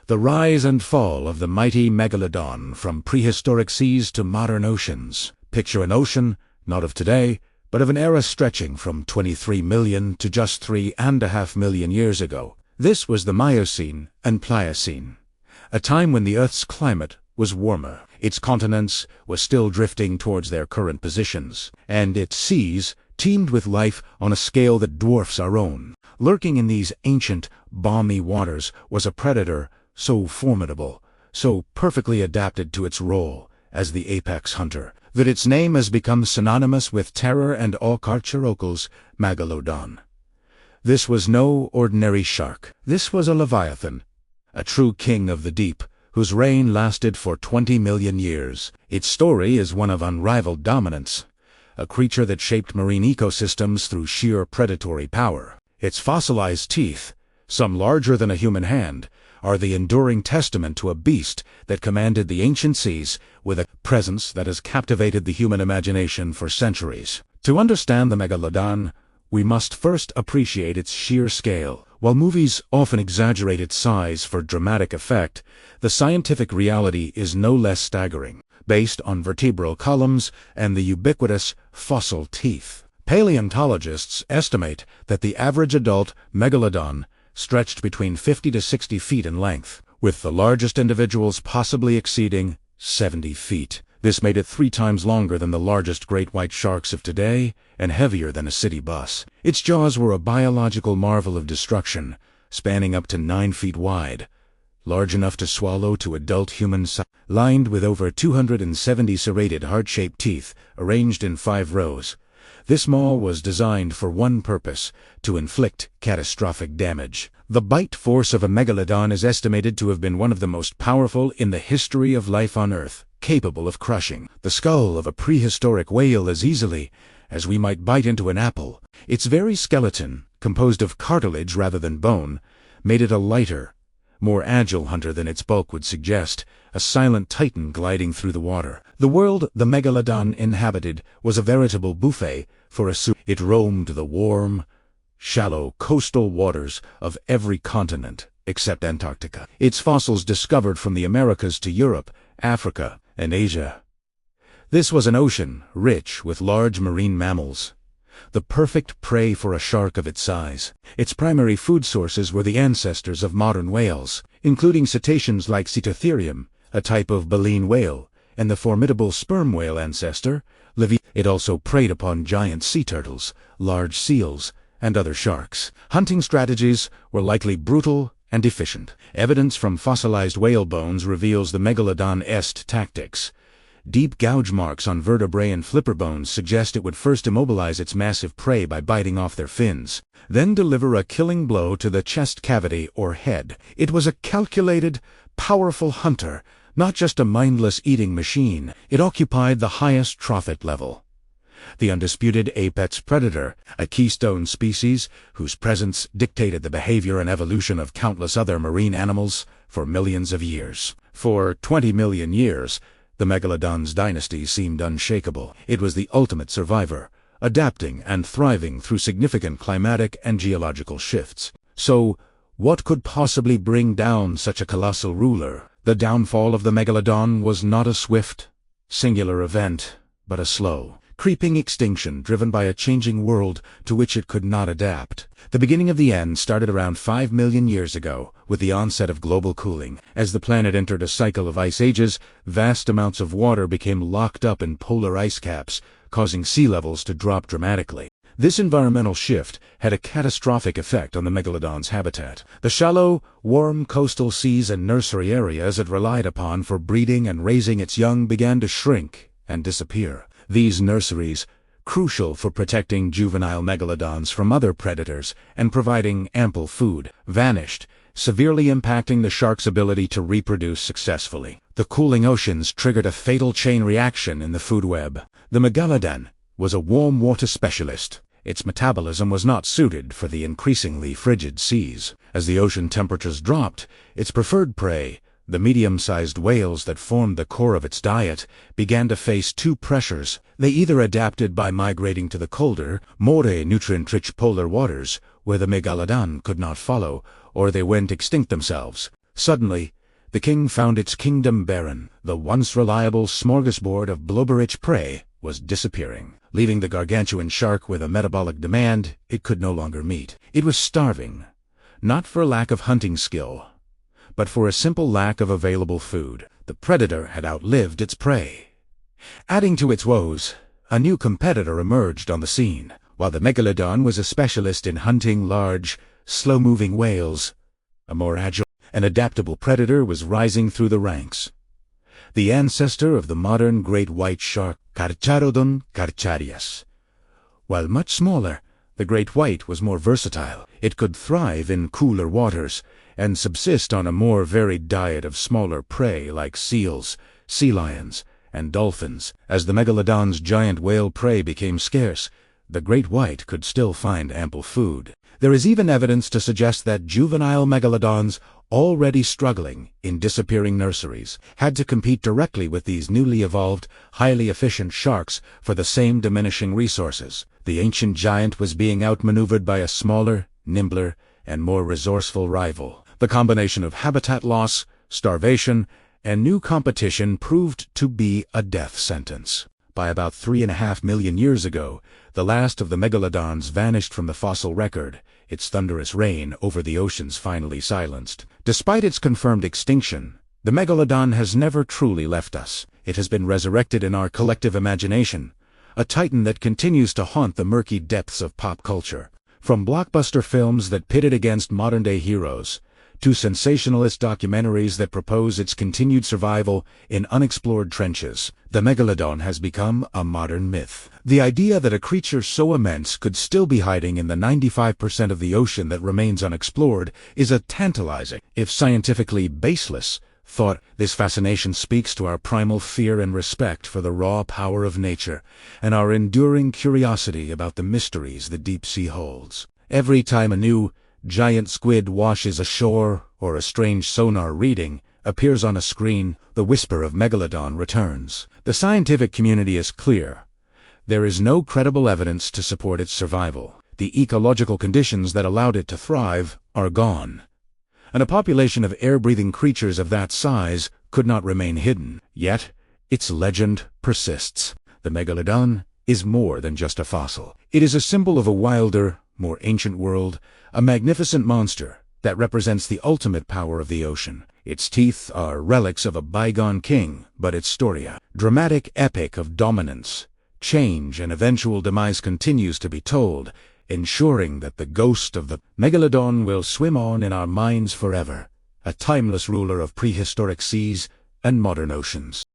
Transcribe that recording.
The rise and fall of the mighty megalodon from prehistoric seas to modern oceans. Picture an ocean, not of today, but of an era stretching from 23 million to just 3.5 million years ago. This was the Miocene and Pliocene, a time when the Earth's climate was warmer. Its continents were still drifting towards their current positions, and its seas teemed with life on a scale that dwarfs our own. Lurking in these ancient, balmy waters was a predator so formidable, so perfectly adapted to its role as the apex hunter, that its name has become synonymous with terror and all Carcharocal's megalodon. This was no ordinary shark. This was a leviathan, a true king of the deep, whose reign lasted for 20 million years. Its story is one of unrivaled dominance, a creature that shaped marine ecosystems through sheer predatory power. Its fossilized teeth, some larger than a human hand, are the enduring testament to a beast that commanded the ancient seas with a presence that has captivated the human imagination for centuries. To understand the megalodon, we must first appreciate its sheer scale. While movies often exaggerate its size for dramatic effect, the scientific reality is no less staggering, based on vertebral columns and the ubiquitous fossil teeth. Paleontologists estimate that the average adult megalodon stretched between 50 to 60 feet in length, with the largest individuals possibly exceeding 70 feet. This made it 3 times longer than the largest great white sharks of today and heavier than a city bus. Its jaws were a biological marvel of destruction, spanning up to 9 feet wide, large enough to swallow to adult human size, lined with over 270 serrated heart-shaped teeth arranged in 5 rows. This maw was designed for one purpose: to inflict catastrophic damage. The bite force of a megalodon is estimated to have been one of the most powerful in the history of life on Earth, capable of crushing the skull of a prehistoric whale as easily as we might bite into an apple. Its very skeleton, composed of cartilage rather than bone, made it a lighter, more agile hunter than its bulk would suggest, a silent titan gliding through the water. The world the megalodon inhabited was a veritable buffet for a soup. It roamed the warm, shallow coastal waters of every continent except Antarctica. Its fossils discovered from the Americas to Europe, Africa, and Asia. This was an ocean rich with large marine mammals, the perfect prey for a shark of its size. Its primary food sources were the ancestors of modern whales, including cetaceans like Cetotherium, a type of baleen whale, and the formidable sperm whale ancestor, Leviathan. It also preyed upon giant sea turtles, large seals, and other sharks. Hunting strategies were likely brutal and efficient. Evidence from fossilized whale bones reveals the megalodon's tactics. Deep gouge marks on vertebrae and flipper bones suggest it would first immobilize its massive prey by biting off their fins, then deliver a killing blow to the chest cavity or head. It was a calculated, powerful hunter, not just a mindless eating machine. It occupied the highest trophic level. The undisputed apex predator, a keystone species whose presence dictated the behavior and evolution of countless other marine animals for millions of years. For 20 million years, the megalodon's dynasty seemed unshakable. It was the ultimate survivor, adapting and thriving through significant climatic and geological shifts. So, what could possibly bring down such a colossal ruler? The downfall of the megalodon was not a swift, singular event, but a slow, creeping extinction driven by a changing world to which it could not adapt. The beginning of the end started around 5 million years ago, with the onset of global cooling. As the planet entered a cycle of ice ages, vast amounts of water became locked up in polar ice caps, causing sea levels to drop dramatically. This environmental shift had a catastrophic effect on the megalodon's habitat. The shallow, warm coastal seas and nursery areas it relied upon for breeding and raising its young began to shrink and disappear. These nurseries, crucial for protecting juvenile megalodons from other predators and providing ample food, vanished, severely impacting the shark's ability to reproduce successfully. The cooling oceans triggered a fatal chain reaction in the food web. The megalodon was a warm water specialist. Its metabolism was not suited for the increasingly frigid seas. As the ocean temperatures dropped, its preferred prey, the medium-sized whales that formed the core of its diet, began to face 2 pressures. They either adapted by migrating to the colder, more nutrient-rich polar waters, where the megalodon could not follow, or they went extinct themselves. Suddenly, the king found its kingdom barren. The once reliable smorgasbord of blubber-rich prey was disappearing, leaving the gargantuan shark with a metabolic demand it could no longer meet. It was starving, not for lack of hunting skill, but for a simple lack of available food. The predator had outlived its prey. Adding to its woes, a new competitor emerged on the scene. While the megalodon was a specialist in hunting large, slow-moving whales, a more agile and adaptable predator was rising through the ranks. The ancestor of the modern great white shark, Carcharodon carcharias. While much smaller, the great white was more versatile. It could thrive in cooler waters and subsist on a more varied diet of smaller prey like seals, sea lions, and dolphins. As the megalodon's giant whale prey became scarce, the great white could still find ample food. There is even evidence to suggest that juvenile megalodons, already struggling in disappearing nurseries, had to compete directly with these newly evolved, highly efficient sharks for the same diminishing resources. The ancient giant was being outmaneuvered by a smaller, nimbler, and more resourceful rival. The combination of habitat loss, starvation, and new competition proved to be a death sentence. By about 3.5 million years ago, the last of the megalodons vanished from the fossil record, its thunderous reign over the oceans finally silenced. Despite its confirmed extinction, the megalodon has never truly left us. It has been resurrected in our collective imagination, a titan that continues to haunt the murky depths of pop culture. From blockbuster films that pit it against modern-day heroes, to sensationalist documentaries that propose its continued survival in unexplored trenches, the megalodon has become a modern myth. The idea that a creature so immense could still be hiding in the 95% of the ocean that remains unexplored is a tantalizing, if scientifically baseless, thought. This fascination speaks to our primal fear and respect for the raw power of nature, and our enduring curiosity about the mysteries the deep sea holds. Every time a new, giant squid washes ashore, or a strange sonar reading appears on a screen, the whisper of megalodon returns. The scientific community is clear. There is no credible evidence to support its survival. The ecological conditions that allowed it to thrive are gone, and a population of air-breathing creatures of that size could not remain hidden. Yet, its legend persists. The megalodon is more than just a fossil. It is a symbol of a wilder, more ancient world, a magnificent monster that represents the ultimate power of the ocean. Its teeth are relics of a bygone king, but its story, a dramatic epic of dominance, change, and eventual demise continues to be told, ensuring that the ghost of the megalodon will swim on in our minds forever, a timeless ruler of prehistoric seas and modern oceans.